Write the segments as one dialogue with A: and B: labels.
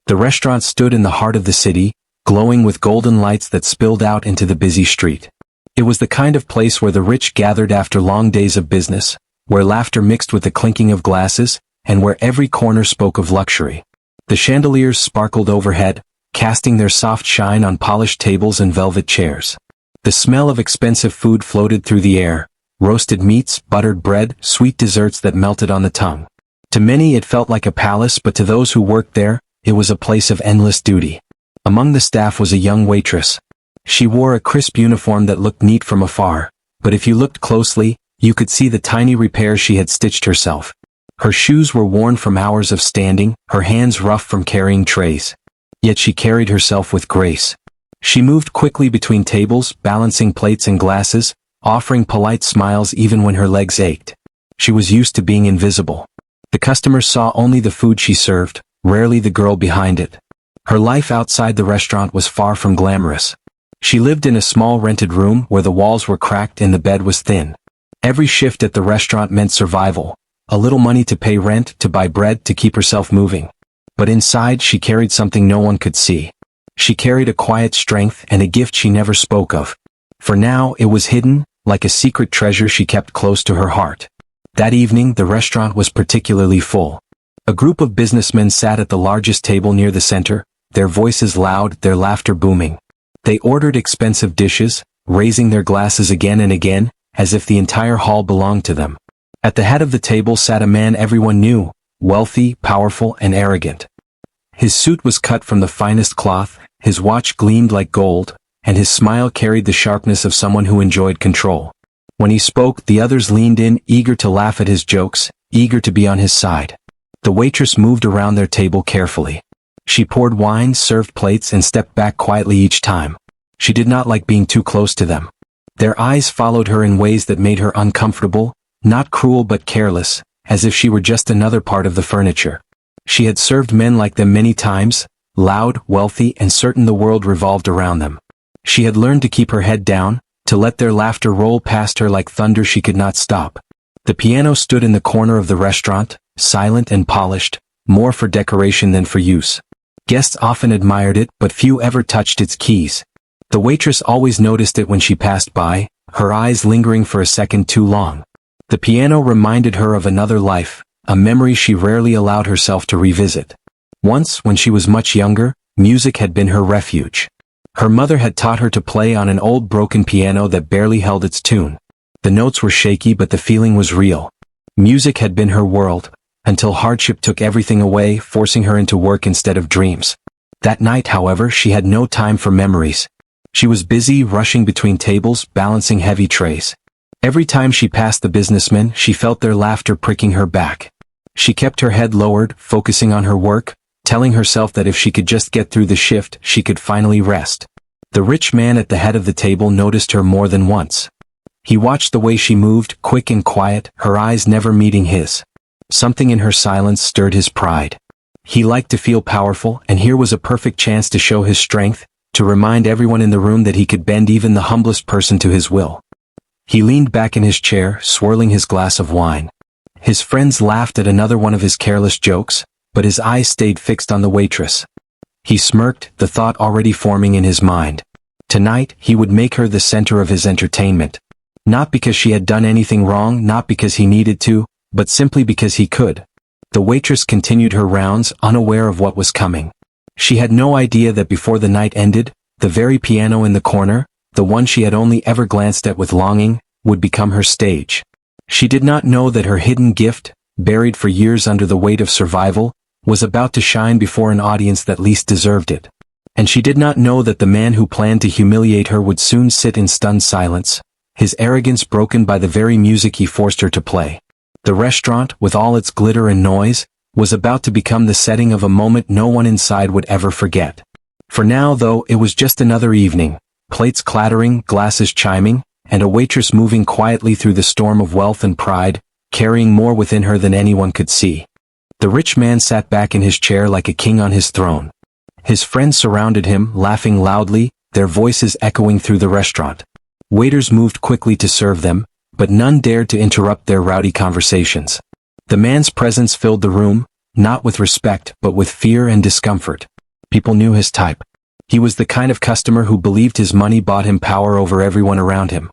A: The restaurant stood in the heart of the city, glowing with golden lights that spilled out into the busy street. It was the kind of place where the rich gathered after long days of business, where laughter mixed with the clinking of glasses, and where every corner spoke of luxury. The chandeliers sparkled overhead, casting their soft shine on polished tables and velvet chairs. The smell of expensive food floated through the air, roasted meats, buttered bread, sweet desserts that melted on the tongue. To many it felt like a palace, but to those who worked there, it was a place of endless duty. Among the staff was a young waitress. She wore a crisp uniform that looked neat from afar, but if you looked closely, you could see the tiny repairs she had stitched herself. Her shoes were worn from hours of standing, her hands rough from carrying trays. Yet she carried herself with grace. She moved quickly between tables, balancing plates and glasses, offering polite smiles even when her legs ached. She was used to being invisible. The customers saw only the food she served, rarely the girl behind it. Her life outside the restaurant was far from glamorous. She lived in a small rented room where the walls were cracked and the bed was thin. Every shift at the restaurant meant survival, a little money to pay rent, to buy bread, to keep herself moving. But inside she carried something no one could see. She carried a quiet strength and a gift she never spoke of. For now it was hidden, like a secret treasure she kept close to her heart. That evening the restaurant was particularly full. A group of businessmen sat at the largest table near the center, their voices loud, their laughter booming. They ordered expensive dishes, raising their glasses again and again, as if the entire hall belonged to them. At the head of the table sat a man everyone knew, wealthy, powerful, and arrogant. His suit was cut from the finest cloth, his watch gleamed like gold, and his smile carried the sharpness of someone who enjoyed control. When he spoke, the others leaned in, eager to laugh at his jokes, eager to be on his side. The waitress moved around their table carefully. She poured wine, served plates, and stepped back quietly each time. She did not like being too close to them. Their eyes followed her in ways that made her uncomfortable, not cruel but careless, as if she were just another part of the furniture. She had served men like them many times, loud, wealthy, and certain the world revolved around them. She had learned to keep her head down, to let their laughter roll past her like thunder she could not stop. The piano stood in the corner of the restaurant, silent and polished, more for decoration than for use. Guests often admired it, but few ever touched its keys. The waitress always noticed it when she passed by, her eyes lingering for a second too long. The piano reminded her of another life, a memory she rarely allowed herself to revisit. Once, when she was much younger, music had been her refuge. Her mother had taught her to play on an old broken piano that barely held its tune. The notes were shaky but the feeling was real. Music had been her world, until hardship took everything away, forcing her into work instead of dreams. That night, however, she had no time for memories. She was busy rushing between tables, balancing heavy trays. Every time she passed the businessmen, she felt their laughter pricking her back. She kept her head lowered, focusing on her work, telling herself that if she could just get through the shift, she could finally rest. The rich man at the head of the table noticed her more than once. He watched the way she moved, quick and quiet, her eyes never meeting his. Something in her silence stirred his pride. He liked to feel powerful, and here was a perfect chance to show his strength, to remind everyone in the room that he could bend even the humblest person to his will. He leaned back in his chair, swirling his glass of wine. His friends laughed at another one of his careless jokes, but his eyes stayed fixed on the waitress. He smirked, the thought already forming in his mind. Tonight, he would make her the center of his entertainment. Not because she had done anything wrong, not because he needed to, but simply because he could. The waitress continued her rounds, unaware of what was coming. She had no idea that before the night ended, the very piano in the corner, the one she had only ever glanced at with longing, would become her stage. She did not know that her hidden gift, buried for years under the weight of survival, was about to shine before an audience that least deserved it. And she did not know that the man who planned to humiliate her would soon sit in stunned silence, his arrogance broken by the very music he forced her to play. The restaurant, with all its glitter and noise, was about to become the setting of a moment no one inside would ever forget. For now, though, it was just another evening, plates clattering, glasses chiming, and a waitress moving quietly through the storm of wealth and pride, carrying more within her than anyone could see. The rich man sat back in his chair like a king on his throne. His friends surrounded him, laughing loudly, their voices echoing through the restaurant. Waiters moved quickly to serve them, but none dared to interrupt their rowdy conversations. The man's presence filled the room, not with respect but with fear and discomfort. People knew his type. He was the kind of customer who believed his money bought him power over everyone around him.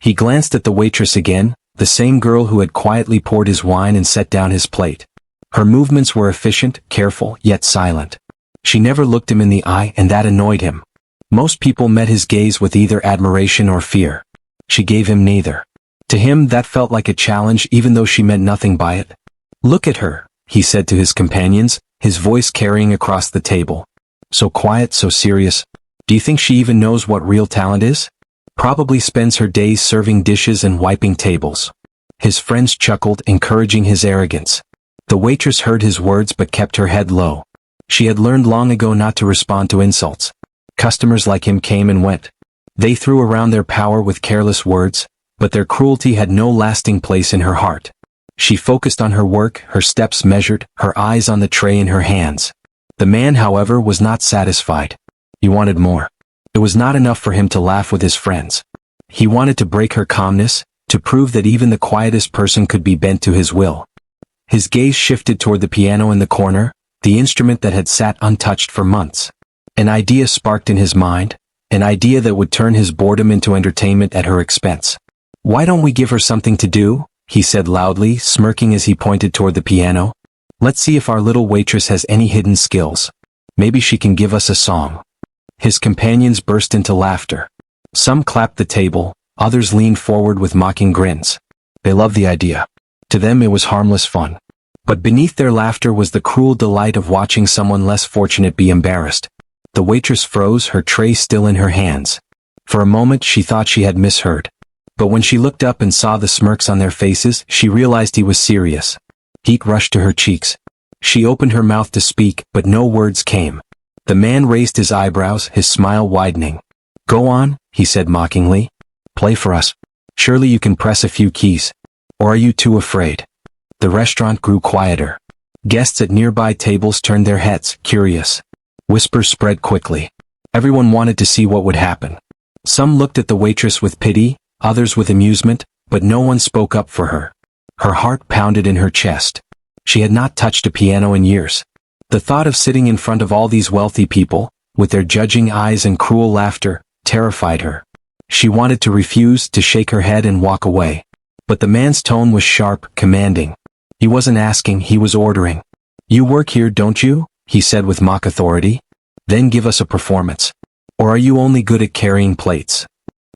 A: He glanced at the waitress again, the same girl who had quietly poured his wine and set down his plate. Her movements were efficient, careful, yet silent. She never looked him in the eye, and that annoyed him. Most people met his gaze with either admiration or fear. She gave him neither. To him, that felt like a challenge, even though she meant nothing by it. "Look at her," he said to his companions, his voice carrying across the table. "So quiet, so serious. Do you think she even knows what real talent is? Probably spends her days serving dishes and wiping tables." His friends chuckled, encouraging his arrogance. The waitress heard his words but kept her head low. She had learned long ago not to respond to insults. Customers like him came and went. They threw around their power with careless words, but their cruelty had no lasting place in her heart. She focused on her work, her steps measured, her eyes on the tray in her hands. The man, however, was not satisfied. He wanted more. It was not enough for him to laugh with his friends. He wanted to break her calmness, to prove that even the quietest person could be bent to his will. His gaze shifted toward the piano in the corner, the instrument that had sat untouched for months. An idea sparked in his mind, an idea that would turn his boredom into entertainment at her expense. "Why don't we give her something to do?" he said loudly, smirking as he pointed toward the piano. "Let's see if our little waitress has any hidden skills. Maybe she can give us a song." His companions burst into laughter. Some clapped the table, others leaned forward with mocking grins. They loved the idea. To them it was harmless fun. But beneath their laughter was the cruel delight of watching someone less fortunate be embarrassed. The waitress froze, her tray still in her hands. For a moment she thought she had misheard. But when she looked up and saw the smirks on their faces, she realized he was serious. Heat rushed to her cheeks. She opened her mouth to speak, but no words came. The man raised his eyebrows, his smile widening. "Go on," he said mockingly. "Play for us. Surely you can press a few keys. Or are you too afraid?" The restaurant grew quieter. Guests at nearby tables turned their heads, curious. Whispers spread quickly. Everyone wanted to see what would happen. Some looked at the waitress with pity, others with amusement, but no one spoke up for her. Her heart pounded in her chest. She had not touched a piano in years. The thought of sitting in front of all these wealthy people, with their judging eyes and cruel laughter, terrified her. She wanted to refuse, to shake her head and walk away. But the man's tone was sharp, commanding. He wasn't asking, he was ordering. "You work here, don't you?" he said with mock authority. "Then give us a performance. Or are you only good at carrying plates?"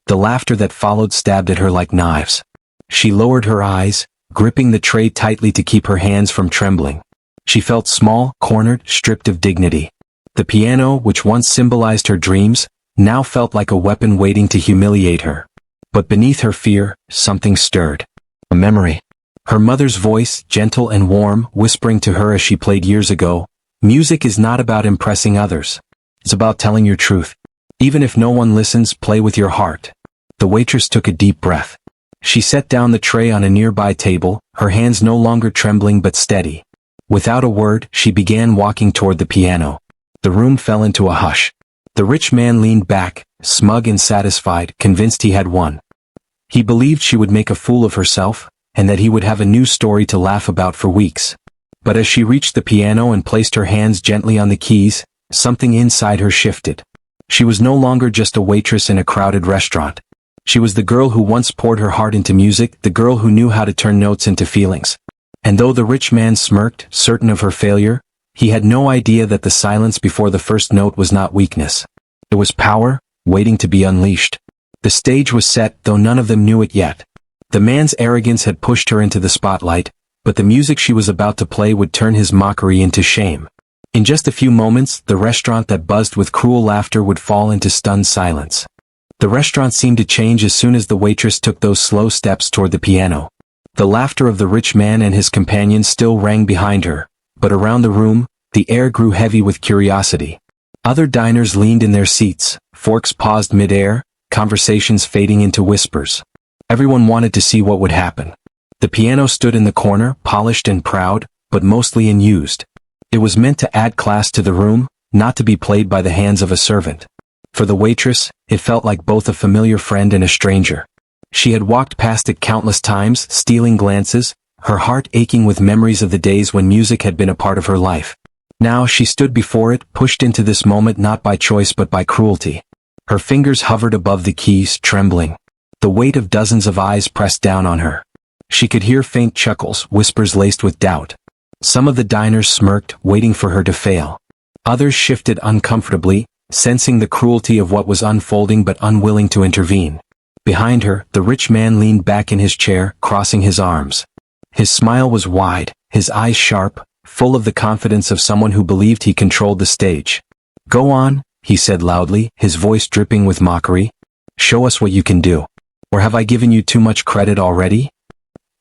A: The laughter that followed stabbed at her like knives. She lowered her eyes, gripping the tray tightly to keep her hands from trembling. She felt small, cornered, stripped of dignity. The piano, which once symbolized her dreams, now felt like a weapon waiting to humiliate her. But beneath her fear, something stirred. A memory. Her mother's voice, gentle and warm, whispering to her as she played years ago, "Music is not about impressing others. It's about telling your truth. Even if no one listens, play with your heart." The waitress took a deep breath. She set down the tray on a nearby table, her hands no longer trembling but steady. Without a word, she began walking toward the piano. The room fell into a hush. The rich man leaned back, smug and satisfied, convinced he had won. He believed she would make a fool of herself, and that he would have a new story to laugh about for weeks. But as she reached the piano and placed her hands gently on the keys, something inside her shifted. She was no longer just a waitress in a crowded restaurant. She was the girl who once poured her heart into music, the girl who knew how to turn notes into feelings. And though the rich man smirked, certain of her failure, he had no idea that the silence before the first note was not weakness. It was power, waiting to be unleashed. The stage was set, though none of them knew it yet. The man's arrogance had pushed her into the spotlight, but the music she was about to play would turn his mockery into shame. In just a few moments, the restaurant that buzzed with cruel laughter would fall into stunned silence. The restaurant seemed to change as soon as the waitress took those slow steps toward the piano. The laughter of the rich man and his companions still rang behind her, but around the room, the air grew heavy with curiosity. Other diners leaned in their seats, forks paused mid-air, conversations fading into whispers. Everyone wanted to see what would happen. The piano stood in the corner, polished and proud, but mostly unused. It was meant to add class to the room, not to be played by the hands of a servant. For the waitress, it felt like both a familiar friend and a stranger. She had walked past it countless times, stealing glances, her heart aching with memories of the days when music had been a part of her life. Now she stood before it, pushed into this moment not by choice but by cruelty. Her fingers hovered above the keys, trembling. The weight of dozens of eyes pressed down on her. She could hear faint chuckles, whispers laced with doubt. Some of the diners smirked, waiting for her to fail. Others shifted uncomfortably, sensing the cruelty of what was unfolding but unwilling to intervene. Behind her, the rich man leaned back in his chair, crossing his arms. His smile was wide, his eyes sharp, full of the confidence of someone who believed he controlled the stage. "Go on," he said loudly, his voice dripping with mockery. "Show us what you can do. Or have I given you too much credit already?"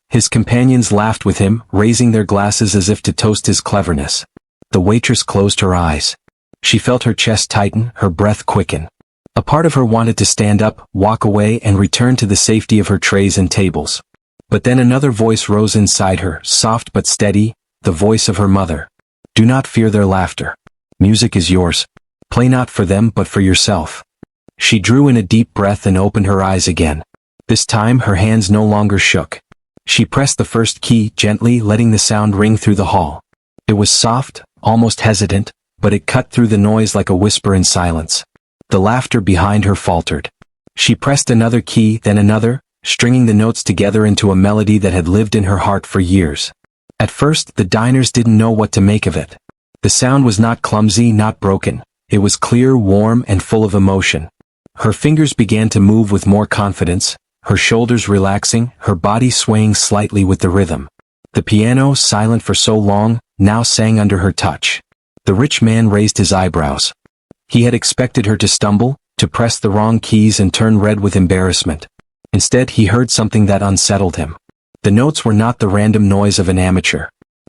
A: His companions laughed with him, raising their glasses as if to toast his cleverness. The waitress closed her eyes. She felt her chest tighten, her breath quicken. A part of her wanted to stand up, walk away and return to the safety of her trays and tables. But then another voice rose inside her, soft but steady, the voice of her mother. "Do not fear their laughter. Music is yours. Play not for them but for yourself." She drew in a deep breath and opened her eyes again. This time her hands no longer shook. She pressed the first key, gently letting the sound ring through the hall. It was soft, almost hesitant, but it cut through the noise like a whisper in silence. The laughter behind her faltered. She pressed another key, then another, stringing the notes together into a melody that had lived in her heart for years. At first, the diners didn't know what to make of it. The sound was not clumsy, not broken. It was clear, warm, and full of emotion. Her fingers began to move with more confidence, her shoulders relaxing, her body swaying slightly with the rhythm. The piano, silent for so long, now sang under her touch. The rich man raised his eyebrows. He had expected her to stumble, to press the wrong keys and turn red with embarrassment. Instead, he heard something that unsettled him. The notes were not the random noise of an amateur.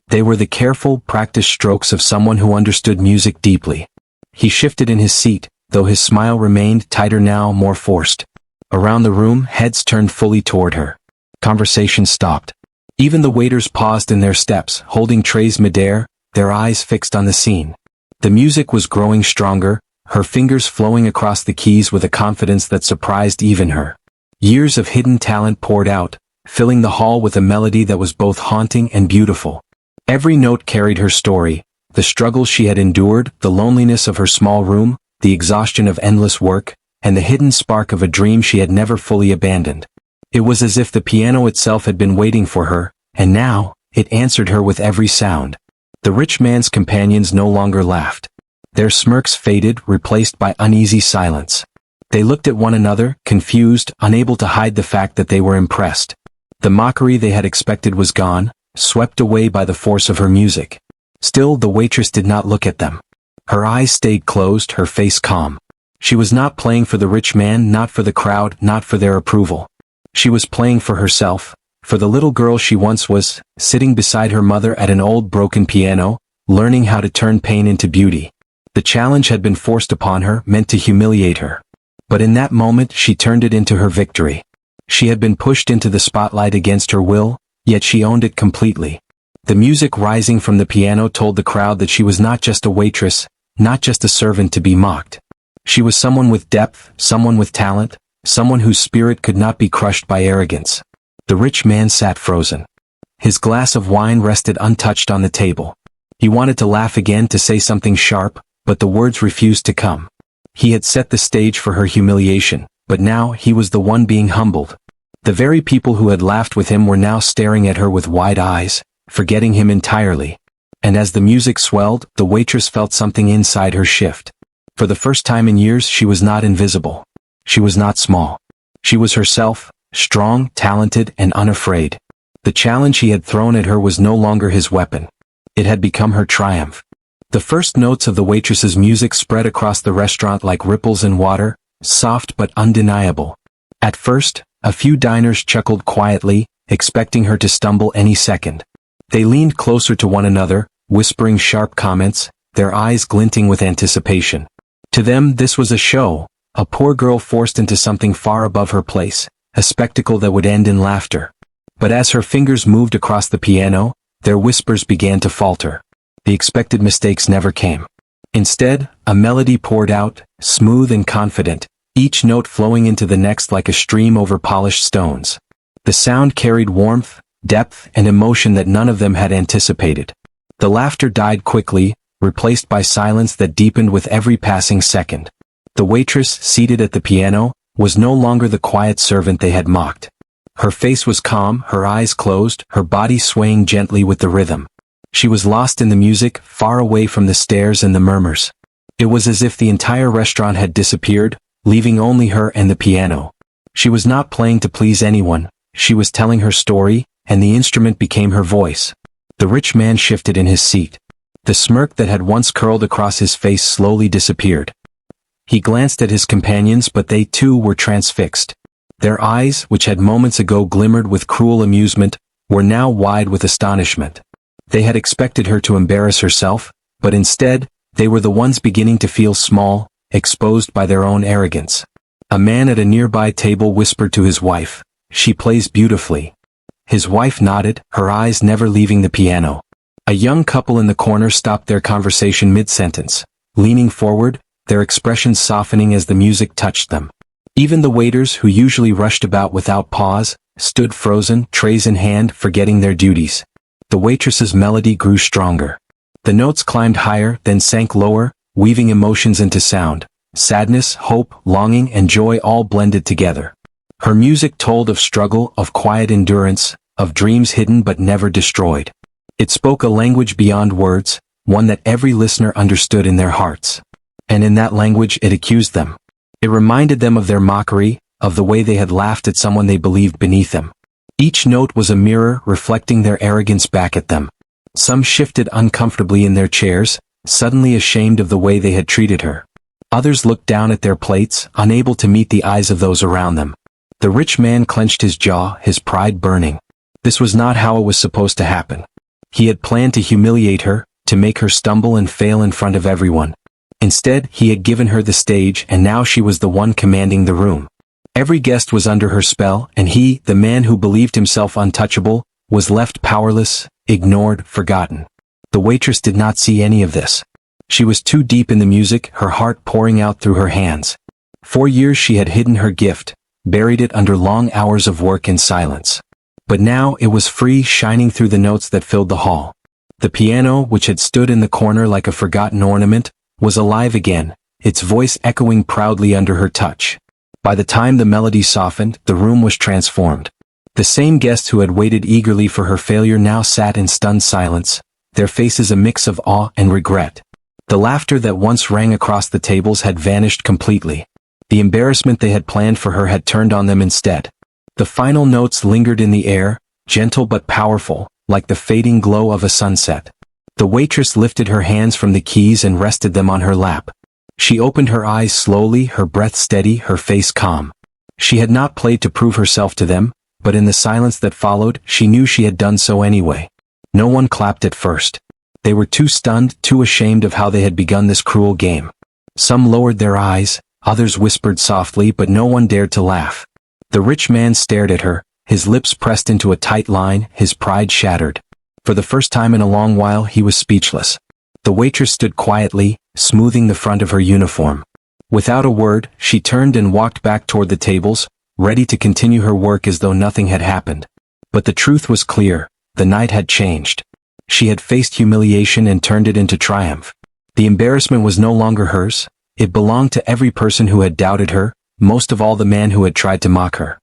A: They were the careful, practiced strokes of someone who understood music deeply. He shifted in his seat, though his smile remained tighter now, more forced. Around the room, heads turned fully toward her. Conversation stopped. Even the waiters paused in their steps, holding trays midair, their eyes fixed on the scene. The music was growing stronger, her fingers flowing across the keys with a confidence that surprised even her. Years of hidden talent poured out, filling the hall with a melody that was both haunting and beautiful. Every note carried her story, the struggles she had endured, the loneliness of her small room, the exhaustion of endless work, and the hidden spark of a dream she had never fully abandoned. It was as if the piano itself had been waiting for her, and now, it answered her with every sound. The rich man's companions no longer laughed. Their smirks faded, replaced by uneasy silence. They looked at one another, confused, unable to hide the fact that they were impressed. The mockery they had expected was gone, swept away by the force of her music. Still, the waitress did not look at them. Her eyes stayed closed, her face calm. She was not playing for the rich man, not for the crowd, not for their approval. She was playing for herself, for the little girl she once was, sitting beside her mother at an old broken piano, learning how to turn pain into beauty. The challenge had been forced upon her, meant to humiliate her. But in that moment she turned it into her victory. She had been pushed into the spotlight against her will, yet she owned it completely. The music rising from the piano told the crowd that she was not just a waitress, not just a servant to be mocked. She was someone with depth, someone with talent, someone whose spirit could not be crushed by arrogance. The rich man sat frozen. His glass of wine rested untouched on the table. He wanted to laugh again, to say something sharp, but the words refused to come. He had set the stage for her humiliation, but now he was the one being humbled. The very people who had laughed with him were now staring at her with wide eyes, forgetting him entirely. And as the music swelled, the waitress felt something inside her shift. For the first time in years she was not invisible. She was not small. She was herself, strong, talented, and unafraid. The challenge he had thrown at her was no longer his weapon. It had become her triumph. The first notes of the waitress's music spread across the restaurant like ripples in water, soft but undeniable. At first, a few diners chuckled quietly, expecting her to stumble any second. They leaned closer to one another, whispering sharp comments, their eyes glinting with anticipation. To them this was a show, a poor girl forced into something far above her place, a spectacle that would end in laughter. But as her fingers moved across the piano, their whispers began to falter. The expected mistakes never came. Instead, a melody poured out, smooth and confident, each note flowing into the next like a stream over polished stones. The sound carried warmth, depth, and emotion that none of them had anticipated. The laughter died quickly, replaced by silence that deepened with every passing second. The waitress, seated at the piano, was no longer the quiet servant they had mocked. Her face was calm, her eyes closed, her body swaying gently with the rhythm. She was lost in the music, far away from the stares and the murmurs. It was as if the entire restaurant had disappeared, leaving only her and the piano. She was not playing to please anyone, she was telling her story, and the instrument became her voice. The rich man shifted in his seat. The smirk that had once curled across his face slowly disappeared. He glanced at his companions, but they too were transfixed. Their eyes, which had moments ago glimmered with cruel amusement, were now wide with astonishment. They had expected her to embarrass herself, but instead, they were the ones beginning to feel small, exposed by their own arrogance. A man at a nearby table whispered to his wife, "She plays beautifully." His wife nodded, her eyes never leaving the piano. A young couple in the corner stopped their conversation mid-sentence, leaning forward, their expressions softening as the music touched them. Even the waiters, who usually rushed about without pause, stood frozen, trays in hand, forgetting their duties. The waitress's melody grew stronger. The notes climbed higher, then sank lower, weaving emotions into sound. Sadness, hope, longing, and joy all blended together. Her music told of struggle, of quiet endurance, of dreams hidden but never destroyed. It spoke a language beyond words, one that every listener understood in their hearts. And in that language it accused them. It reminded them of their mockery, of the way they had laughed at someone they believed beneath them. Each note was a mirror reflecting their arrogance back at them. Some shifted uncomfortably in their chairs, suddenly ashamed of the way they had treated her. Others looked down at their plates, unable to meet the eyes of those around them. The rich man clenched his jaw, his pride burning. This was not how it was supposed to happen. He had planned to humiliate her, to make her stumble and fail in front of everyone. Instead, he had given her the stage, and now she was the one commanding the room. Every guest was under her spell, and he, the man who believed himself untouchable, was left powerless, ignored, forgotten. The waitress did not see any of this. She was too deep in the music, her heart pouring out through her hands. For years she had hidden her gift, buried it under long hours of work and silence. But now it was free, shining through the notes that filled the hall. The piano, which had stood in the corner like a forgotten ornament, was alive again, its voice echoing proudly under her touch. By the time the melody softened, the room was transformed. The same guests who had waited eagerly for her failure now sat in stunned silence, their faces a mix of awe and regret. The laughter that once rang across the tables had vanished completely. The embarrassment they had planned for her had turned on them instead. The final notes lingered in the air, gentle but powerful, like the fading glow of a sunset. The waitress lifted her hands from the keys and rested them on her lap. She opened her eyes slowly, her breath steady, her face calm. She had not played to prove herself to them, but in the silence that followed, she knew she had done so anyway. No one clapped at first. They were too stunned, too ashamed of how they had begun this cruel game. Some lowered their eyes, others whispered softly, but no one dared to laugh. The rich man stared at her, his lips pressed into a tight line, his pride shattered. For the first time in a long while he was speechless. The waitress stood quietly, smoothing the front of her uniform. Without a word, she turned and walked back toward the tables, ready to continue her work as though nothing had happened. But the truth was clear, the night had changed. She had faced humiliation and turned it into triumph. The embarrassment was no longer hers, it belonged to every person who had doubted her, most of all the man who had tried to mock her.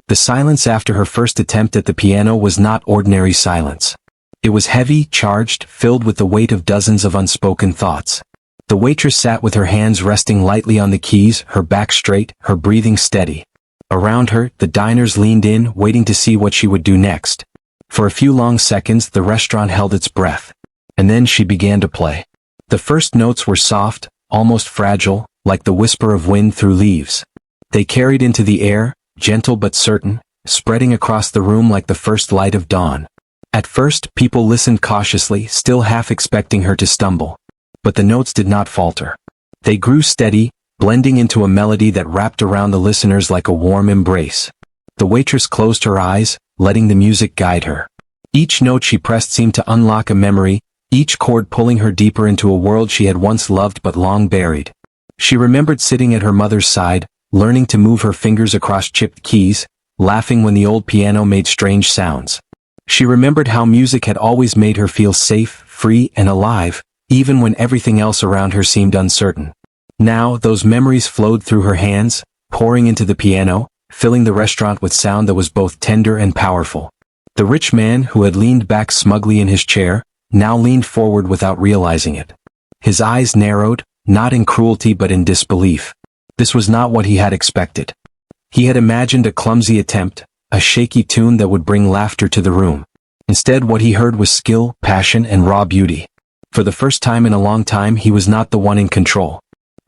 A: The silence after her first attempt at the piano was not ordinary silence. It was heavy, charged, filled with the weight of dozens of unspoken thoughts. The waitress sat with her hands resting lightly on the keys, her back straight, her breathing steady. Around her, the diners leaned in, waiting to see what she would do next. For a few long seconds, the restaurant held its breath. And then she began to play. The first notes were soft, almost fragile, like the whisper of wind through leaves. They carried into the air, gentle but certain, spreading across the room like the first light of dawn. At first, people listened cautiously, still half expecting her to stumble. But the notes did not falter. They grew steady, blending into a melody that wrapped around the listeners like a warm embrace. The waitress closed her eyes, letting the music guide her. Each note she pressed seemed to unlock a memory, each chord pulling her deeper into a world she had once loved but long buried. She remembered sitting at her mother's side, learning to move her fingers across chipped keys, laughing when the old piano made strange sounds. She remembered how music had always made her feel safe, free, and alive, even when everything else around her seemed uncertain. Now, those memories flowed through her hands, pouring into the piano, filling the restaurant with sound that was both tender and powerful. The rich man, who had leaned back smugly in his chair, now leaned forward without realizing it. His eyes narrowed, not in cruelty but in disbelief. This was not what he had expected. He had imagined a clumsy attempt, a shaky tune that would bring laughter to the room. Instead, what he heard was skill, passion, and raw beauty. For the first time in a long time, he was not the one in control.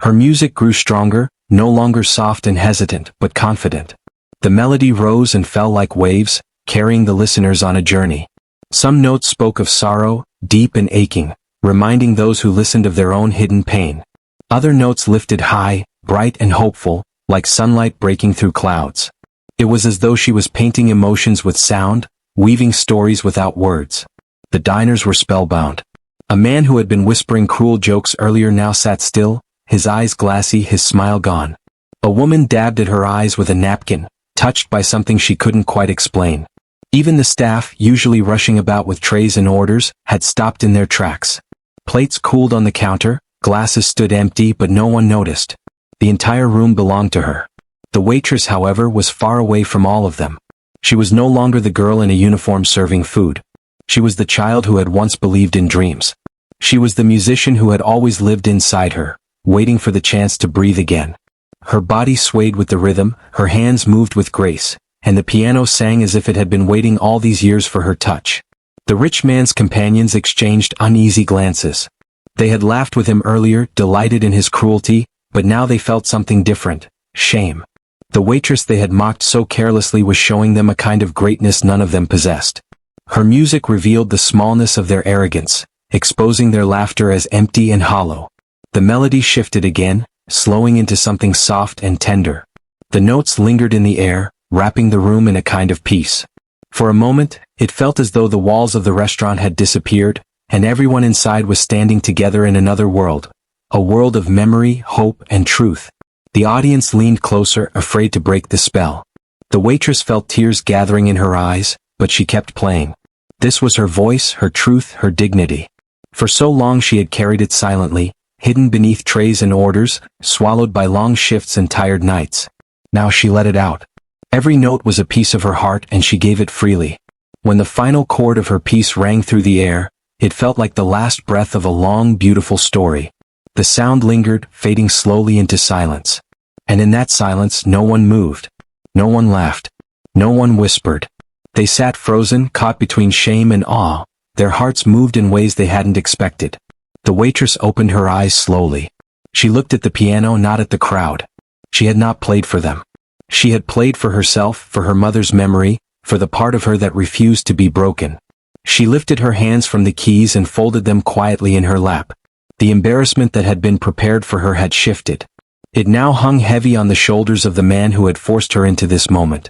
A: Her music grew stronger, no longer soft and hesitant, but confident. The melody rose and fell like waves, carrying the listeners on a journey. Some notes spoke of sorrow, deep and aching, reminding those who listened of their own hidden pain. Other notes lifted high, bright and hopeful, like sunlight breaking through clouds. It was as though she was painting emotions with sound, weaving stories without words. The diners were spellbound. A man who had been whispering cruel jokes earlier now sat still, his eyes glassy, his smile gone. A woman dabbed at her eyes with a napkin, touched by something she couldn't quite explain. Even the staff, usually rushing about with trays and orders, had stopped in their tracks. Plates cooled on the counter, glasses stood empty, but no one noticed. The entire room belonged to her. The waitress, however, was far away from all of them. She was no longer the girl in a uniform serving food. She was the child who had once believed in dreams. She was the musician who had always lived inside her, waiting for the chance to breathe again. Her body swayed with the rhythm, her hands moved with grace, and the piano sang as if it had been waiting all these years for her touch. The rich man's companions exchanged uneasy glances. They had laughed with him earlier, delighted in his cruelty, but now they felt something different: shame. The waitress they had mocked so carelessly was showing them a kind of greatness none of them possessed. Her music revealed the smallness of their arrogance, exposing their laughter as empty and hollow. The melody shifted again, slowing into something soft and tender. The notes lingered in the air, wrapping the room in a kind of peace. For a moment, it felt as though the walls of the restaurant had disappeared, and everyone inside was standing together in another world. A world of memory, hope, and truth. The audience leaned closer, afraid to break the spell. The waitress felt tears gathering in her eyes, but she kept playing. This was her voice, her truth, her dignity. For so long she had carried it silently, hidden beneath trays and orders, swallowed by long shifts and tired nights. Now she let it out. Every note was a piece of her heart, and she gave it freely. When the final chord of her piece rang through the air, it felt like the last breath of a long, beautiful story. The sound lingered, fading slowly into silence. And in that silence no one moved. No one laughed. No one whispered. They sat frozen, caught between shame and awe. Their hearts moved in ways they hadn't expected. The waitress opened her eyes slowly. She looked at the piano, not at the crowd. She had not played for them. She had played for herself, for her mother's memory, for the part of her that refused to be broken. She lifted her hands from the keys and folded them quietly in her lap. The embarrassment that had been prepared for her had shifted. It now hung heavy on the shoulders of the man who had forced her into this moment.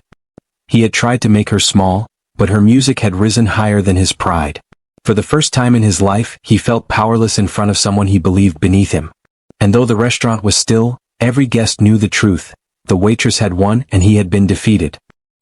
A: He had tried to make her small, but her music had risen higher than his pride. For the first time in his life, he felt powerless in front of someone he believed beneath him. And though the restaurant was still, every guest knew the truth. The waitress had won, and he had been defeated.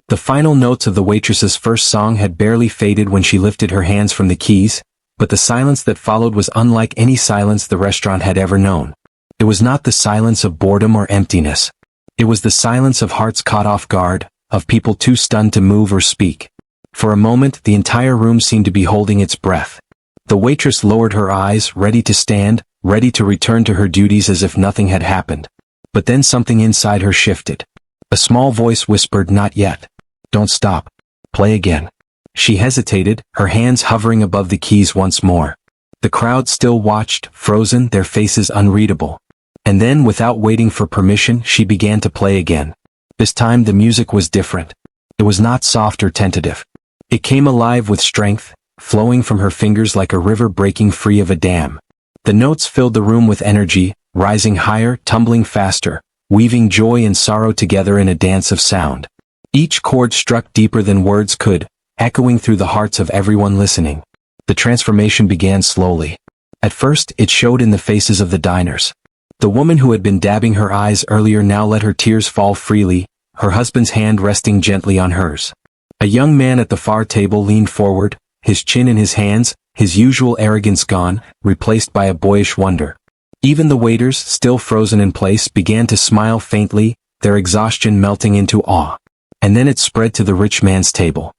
A: The final notes of the waitress's first song had barely faded when she lifted her hands from the keys, but the silence that followed was unlike any silence the restaurant had ever known. It was not the silence of boredom or emptiness. It was the silence of hearts caught off guard, of people too stunned to move or speak. For a moment, the entire room seemed to be holding its breath. The waitress lowered her eyes, ready to stand, ready to return to her duties as if nothing had happened. But then something inside her shifted. A small voice whispered, "Not yet. Don't stop. Play again." She hesitated, her hands hovering above the keys once more. The crowd still watched, frozen, their faces unreadable. And then, without waiting for permission, she began to play again. This time the music was different. It was not soft or tentative. It came alive with strength, flowing from her fingers like a river breaking free of a dam. The notes filled the room with energy, rising higher, tumbling faster, weaving joy and sorrow together in a dance of sound. Each chord struck deeper than words could, echoing through the hearts of everyone listening. The transformation began slowly. At first, it showed in the faces of the diners. The woman who had been dabbing her eyes earlier now let her tears fall freely, her husband's hand resting gently on hers. A young man at the far table leaned forward, his chin in his hands, his usual arrogance gone, replaced by a boyish wonder. Even the waiters, still frozen in place, began to smile faintly, their exhaustion melting into awe. And then it spread to the rich man's table.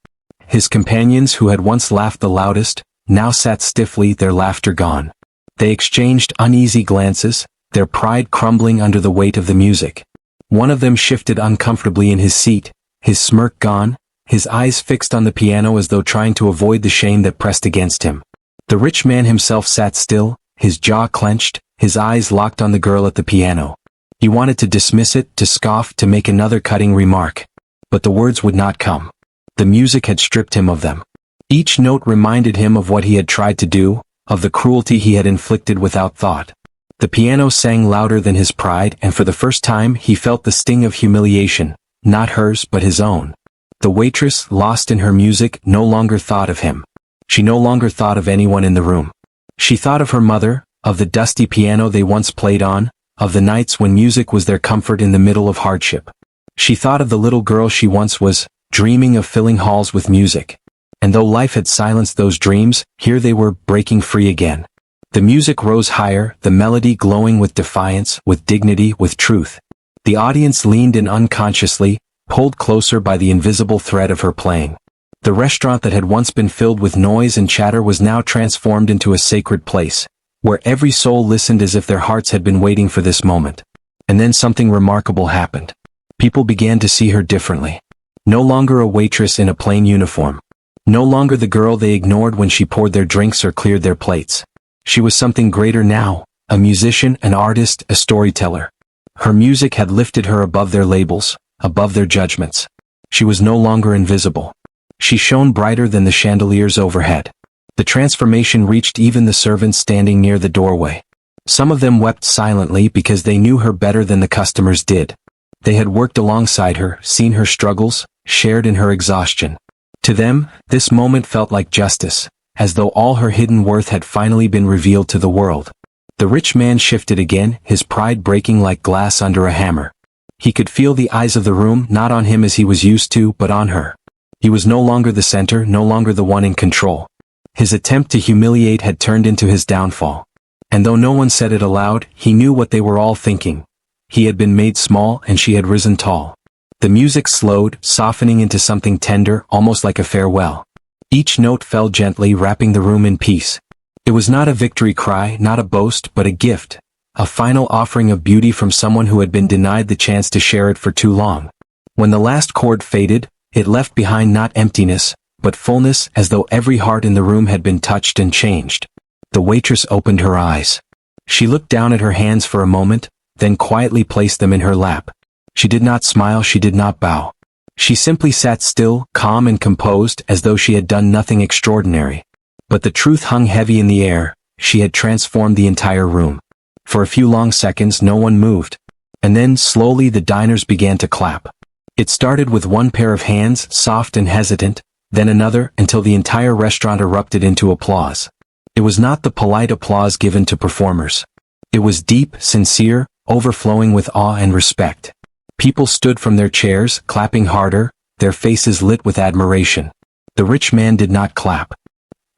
A: His companions, who had once laughed the loudest, now sat stiffly, their laughter gone. They exchanged uneasy glances, their pride crumbling under the weight of the music. One of them shifted uncomfortably in his seat, his smirk gone, his eyes fixed on the piano as though trying to avoid the shame that pressed against him. The rich man himself sat still, his jaw clenched, his eyes locked on the girl at the piano. He wanted to dismiss it, to scoff, to make another cutting remark. But the words would not come. The music had stripped him of them. Each note reminded him of what he had tried to do, of the cruelty he had inflicted without thought. The piano sang louder than his pride, and for the first time he felt the sting of humiliation, not hers but his own. The waitress, lost in her music, no longer thought of him. She no longer thought of anyone in the room. She thought of her mother, of the dusty piano they once played on, of the nights when music was their comfort in the middle of hardship. She thought of the little girl she once was, dreaming of filling halls with music. And though life had silenced those dreams, here they were, breaking free again. The music rose higher, the melody glowing with defiance, with dignity, with truth. The audience leaned in unconsciously, pulled closer by the invisible thread of her playing. The restaurant that had once been filled with noise and chatter was now transformed into a sacred place, where every soul listened as if their hearts had been waiting for this moment. And then something remarkable happened. People began to see her differently. No longer a waitress in a plain uniform. No longer the girl they ignored when she poured their drinks or cleared their plates. She was something greater now, a musician, an artist, a storyteller. Her music had lifted her above their labels, above their judgments. She was no longer invisible. She shone brighter than the chandeliers overhead. The transformation reached even the servants standing near the doorway. Some of them wept silently because they knew her better than the customers did. They had worked alongside her, seen her struggles, shared in her exhaustion. To them, this moment felt like justice, as though all her hidden worth had finally been revealed to the world. The rich man shifted again, his pride breaking like glass under a hammer. He could feel the eyes of the room, not on him as he was used to, but on her. He was no longer the center, no longer the one in control. His attempt to humiliate had turned into his downfall. And though no one said it aloud, he knew what they were all thinking. He had been made small and she had risen tall. The music slowed, softening into something tender, almost like a farewell. Each note fell gently, wrapping the room in peace. It was not a victory cry, not a boast, but a gift. A final offering of beauty from someone who had been denied the chance to share it for too long. When the last chord faded, it left behind not emptiness, but fullness, as though every heart in the room had been touched and changed. The waitress opened her eyes. She looked down at her hands for a moment, then quietly placed them in her lap. She did not smile, she did not bow. She simply sat still, calm and composed, as though she had done nothing extraordinary. But the truth hung heavy in the air. She had transformed the entire room. For a few long seconds no one moved. And then, slowly, the diners began to clap. It started with one pair of hands, soft and hesitant, then another, until the entire restaurant erupted into applause. It was not the polite applause given to performers. It was deep, sincere, overflowing with awe and respect. People stood from their chairs, clapping harder, their faces lit with admiration. The rich man did not clap.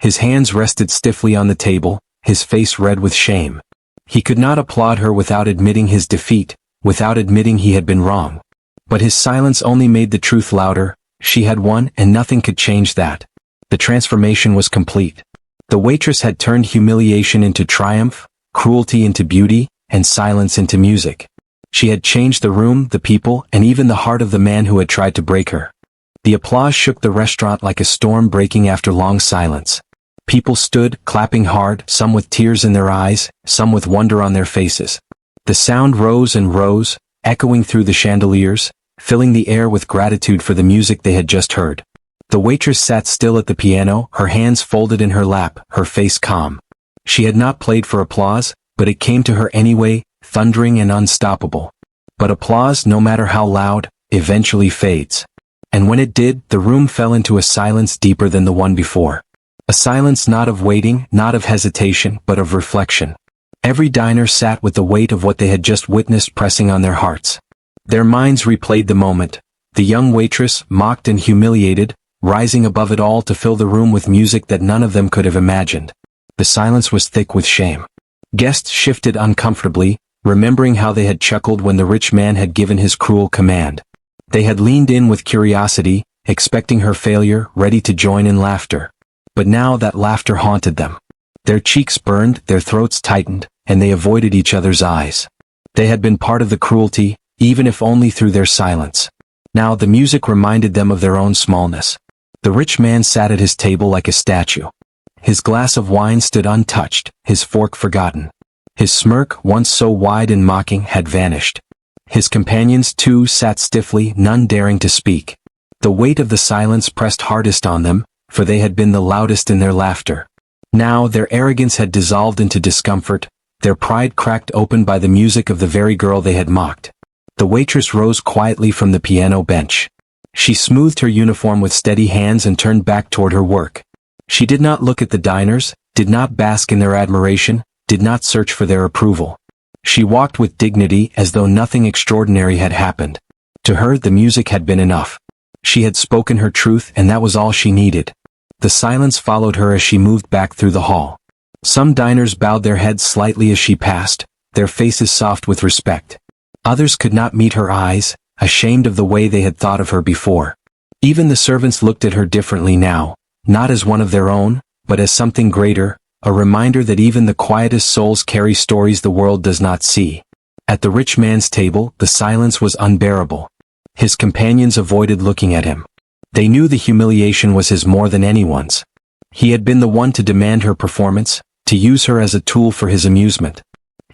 A: His hands rested stiffly on the table, his face red with shame. He could not applaud her without admitting his defeat, without admitting he had been wrong. But his silence only made the truth louder. She had won, and nothing could change that. The transformation was complete. The waitress had turned humiliation into triumph, cruelty into beauty, and silence into music. She had changed the room, the people, and even the heart of the man who had tried to break her. The applause shook the restaurant like a storm breaking after long silence. People stood, clapping hard, some with tears in their eyes, some with wonder on their faces. The sound rose and rose, echoing through the chandeliers, filling the air with gratitude for the music they had just heard. The waitress sat still at the piano, her hands folded in her lap, her face calm. She had not played for applause, but it came to her anyway, thundering and unstoppable. But applause, no matter how loud, eventually fades. And when it did, the room fell into a silence deeper than the one before. A silence not of waiting, not of hesitation, but of reflection. Every diner sat with the weight of what they had just witnessed pressing on their hearts. Their minds replayed the moment. The young waitress, mocked and humiliated, rising above it all to fill the room with music that none of them could have imagined. The silence was thick with shame. Guests shifted uncomfortably, remembering how they had chuckled when the rich man had given his cruel command. They had leaned in with curiosity, expecting her failure, ready to join in laughter. But now that laughter haunted them. Their cheeks burned, their throats tightened, and they avoided each other's eyes. They had been part of the cruelty, even if only through their silence. Now the music reminded them of their own smallness. The rich man sat at his table like a statue. His glass of wine stood untouched, his fork forgotten. His smirk, once so wide and mocking, had vanished. His companions, too, sat stiffly, none daring to speak. The weight of the silence pressed hardest on them, for they had been the loudest in their laughter. Now their arrogance had dissolved into discomfort, their pride cracked open by the music of the very girl they had mocked. The waitress rose quietly from the piano bench. She smoothed her uniform with steady hands and turned back toward her work. She did not look at the diners, did not bask in their admiration, did not search for their approval. She walked with dignity as though nothing extraordinary had happened. To her the music had been enough. She had spoken her truth and that was all she needed. The silence followed her as she moved back through the hall. Some diners bowed their heads slightly as she passed, their faces soft with respect. Others could not meet her eyes, ashamed of the way they had thought of her before. Even the servants looked at her differently now, not as one of their own, but as something greater, a reminder that even the quietest souls carry stories the world does not see. At the rich man's table, the silence was unbearable. His companions avoided looking at him. They knew the humiliation was his more than anyone's. He had been the one to demand her performance, to use her as a tool for his amusement.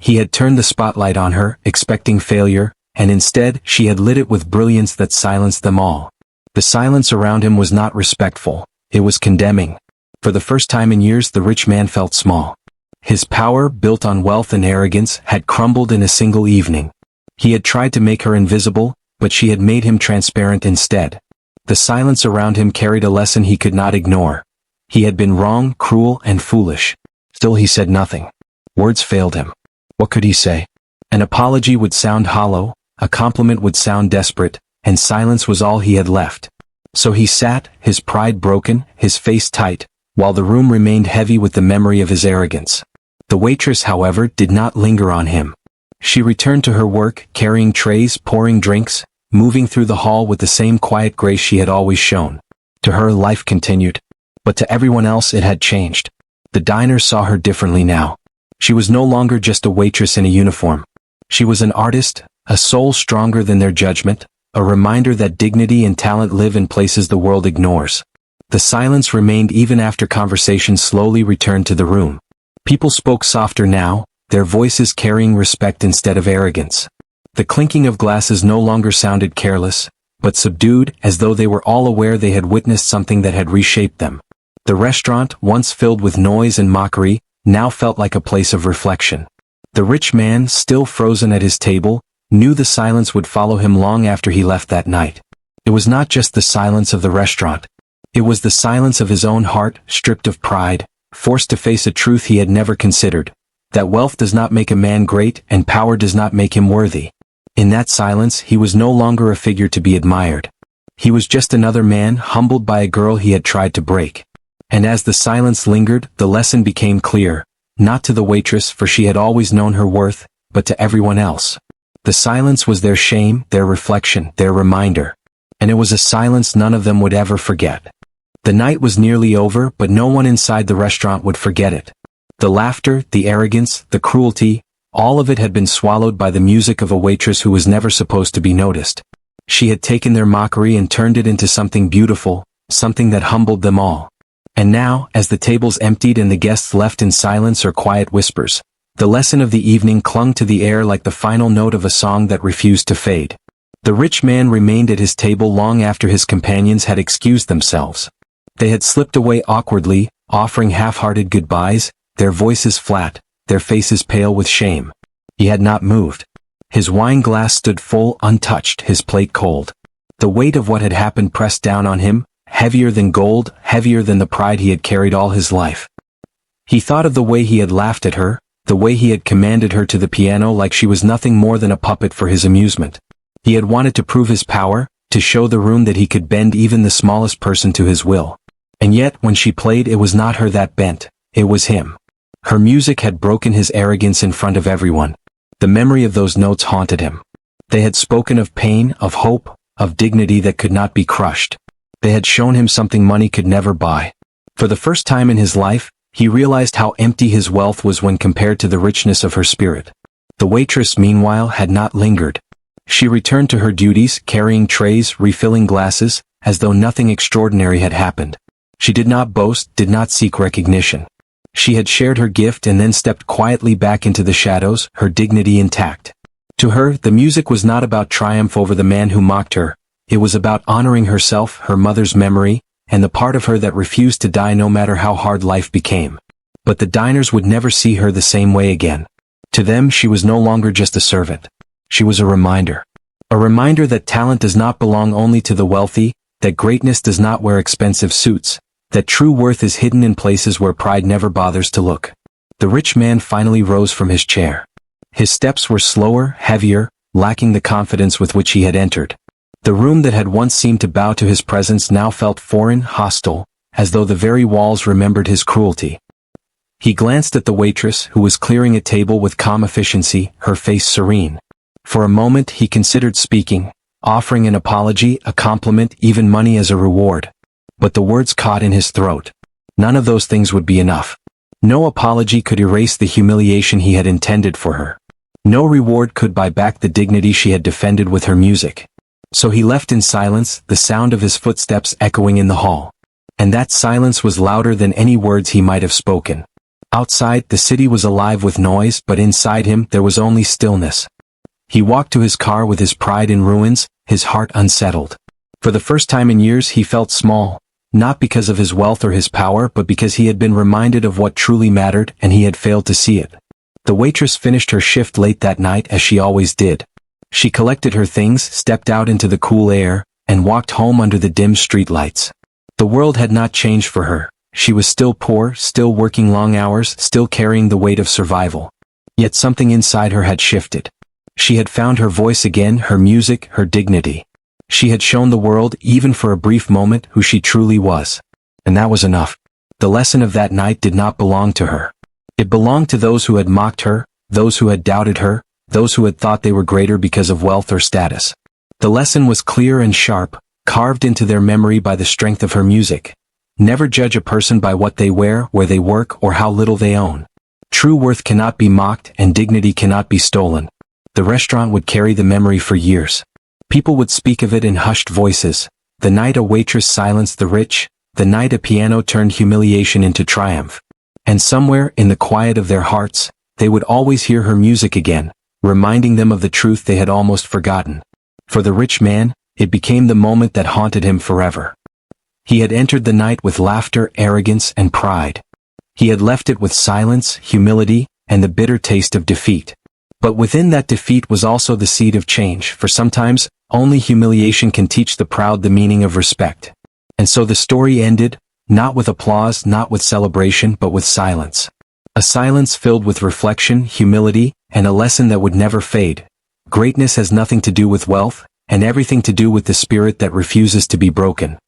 A: He had turned the spotlight on her, expecting failure, and instead she had lit it with brilliance that silenced them all. The silence around him was not respectful, it was condemning. For the first time in years the rich man felt small. His power, built on wealth and arrogance, had crumbled in a single evening. He had tried to make her invisible, but she had made him transparent instead. The silence around him carried a lesson he could not ignore. He had been wrong, cruel, and foolish. Still he said nothing. Words failed him. What could he say? An apology would sound hollow, a compliment would sound desperate, and silence was all he had left. So he sat, his pride broken, his face tight, while the room remained heavy with the memory of his arrogance. The waitress, however, did not linger on him. She returned to her work, carrying trays, pouring drinks, moving through the hall with the same quiet grace she had always shown. To her, life continued. But to everyone else it had changed. The diners saw her differently now. She was no longer just a waitress in a uniform. She was an artist, a soul stronger than their judgment, a reminder that dignity and talent live in places the world ignores. The silence remained even after conversation slowly returned to the room. People spoke softer now, their voices carrying respect instead of arrogance. The clinking of glasses no longer sounded careless, but subdued, as though they were all aware they had witnessed something that had reshaped them. The restaurant, once filled with noise and mockery, now felt like a place of reflection. The rich man, still frozen at his table, knew the silence would follow him long after he left that night. It was not just the silence of the restaurant. It was the silence of his own heart, stripped of pride, forced to face a truth he had never considered, that wealth does not make a man great and power does not make him worthy. In that silence he was no longer a figure to be admired. He was just another man humbled by a girl he had tried to break. And as the silence lingered, the lesson became clear, not to the waitress for she had always known her worth, but to everyone else. The silence was their shame, their reflection, their reminder. And it was a silence none of them would ever forget. The night was nearly over, but no one inside the restaurant would forget it. The laughter, the arrogance, the cruelty, all of it had been swallowed by the music of a waitress who was never supposed to be noticed. She had taken their mockery and turned it into something beautiful, something that humbled them all. And now, as the tables emptied and the guests left in silence or quiet whispers, the lesson of the evening clung to the air like the final note of a song that refused to fade. The rich man remained at his table long after his companions had excused themselves. They had slipped away awkwardly, offering half-hearted goodbyes, their voices flat, their faces pale with shame. He had not moved. His wine glass stood full, untouched, his plate cold. The weight of what had happened pressed down on him, heavier than gold, heavier than the pride he had carried all his life. He thought of the way he had laughed at her, the way he had commanded her to the piano like she was nothing more than a puppet for his amusement. He had wanted to prove his power, to show the room that he could bend even the smallest person to his will. And yet, when she played, it was not her that bent, it was him. Her music had broken his arrogance in front of everyone. The memory of those notes haunted him. They had spoken of pain, of hope, of dignity that could not be crushed. They had shown him something money could never buy. For the first time in his life, he realized how empty his wealth was when compared to the richness of her spirit. The waitress, meanwhile, had not lingered. She returned to her duties, carrying trays, refilling glasses, as though nothing extraordinary had happened. She did not boast, did not seek recognition. She had shared her gift and then stepped quietly back into the shadows, her dignity intact. To her, the music was not about triumph over the man who mocked her. It was about honoring herself, her mother's memory, and the part of her that refused to die no matter how hard life became. But the diners would never see her the same way again. To them, she was no longer just a servant. She was a reminder. A reminder that talent does not belong only to the wealthy, that greatness does not wear expensive suits, that true worth is hidden in places where pride never bothers to look. The rich man finally rose from his chair. His steps were slower, heavier, lacking the confidence with which he had entered. The room that had once seemed to bow to his presence now felt foreign, hostile, as though the very walls remembered his cruelty. He glanced at the waitress, who was clearing a table with calm efficiency, her face serene. For a moment he considered speaking, offering an apology, a compliment, even money as a reward. But the words caught in his throat. None of those things would be enough. No apology could erase the humiliation he had intended for her. No reward could buy back the dignity she had defended with her music. So he left in silence, the sound of his footsteps echoing in the hall. And that silence was louder than any words he might have spoken. Outside, the city was alive with noise, but inside him there was only stillness. He walked to his car with his pride in ruins, his heart unsettled. For the first time in years he felt small, not because of his wealth or his power, but because he had been reminded of what truly mattered, and he had failed to see it. The waitress finished her shift late that night, as she always did. She collected her things, stepped out into the cool air, and walked home under the dim streetlights. The world had not changed for her. She was still poor, still working long hours, still carrying the weight of survival. Yet something inside her had shifted. She had found her voice again, her music, her dignity. She had shown the world, even for a brief moment, who she truly was. And that was enough. The lesson of that night did not belong to her. It belonged to those who had mocked her, those who had doubted her, those who had thought they were greater because of wealth or status. The lesson was clear and sharp, carved into their memory by the strength of her music. Never judge a person by what they wear, where they work, or how little they own. True worth cannot be mocked, and dignity cannot be stolen. The restaurant would carry the memory for years. People would speak of it in hushed voices. The night a waitress silenced the rich, the night a piano turned humiliation into triumph. And somewhere, in the quiet of their hearts, they would always hear her music again, reminding them of the truth they had almost forgotten. For the rich man, it became the moment that haunted him forever. He had entered the night with laughter, arrogance, and pride. He had left it with silence, humility, and the bitter taste of defeat. But within that defeat was also the seed of change, for sometimes, only humiliation can teach the proud the meaning of respect. And so the story ended, not with applause, not with celebration, but with silence. A silence filled with reflection, humility, and a lesson that would never fade. Greatness has nothing to do with wealth, and everything to do with the spirit that refuses to be broken.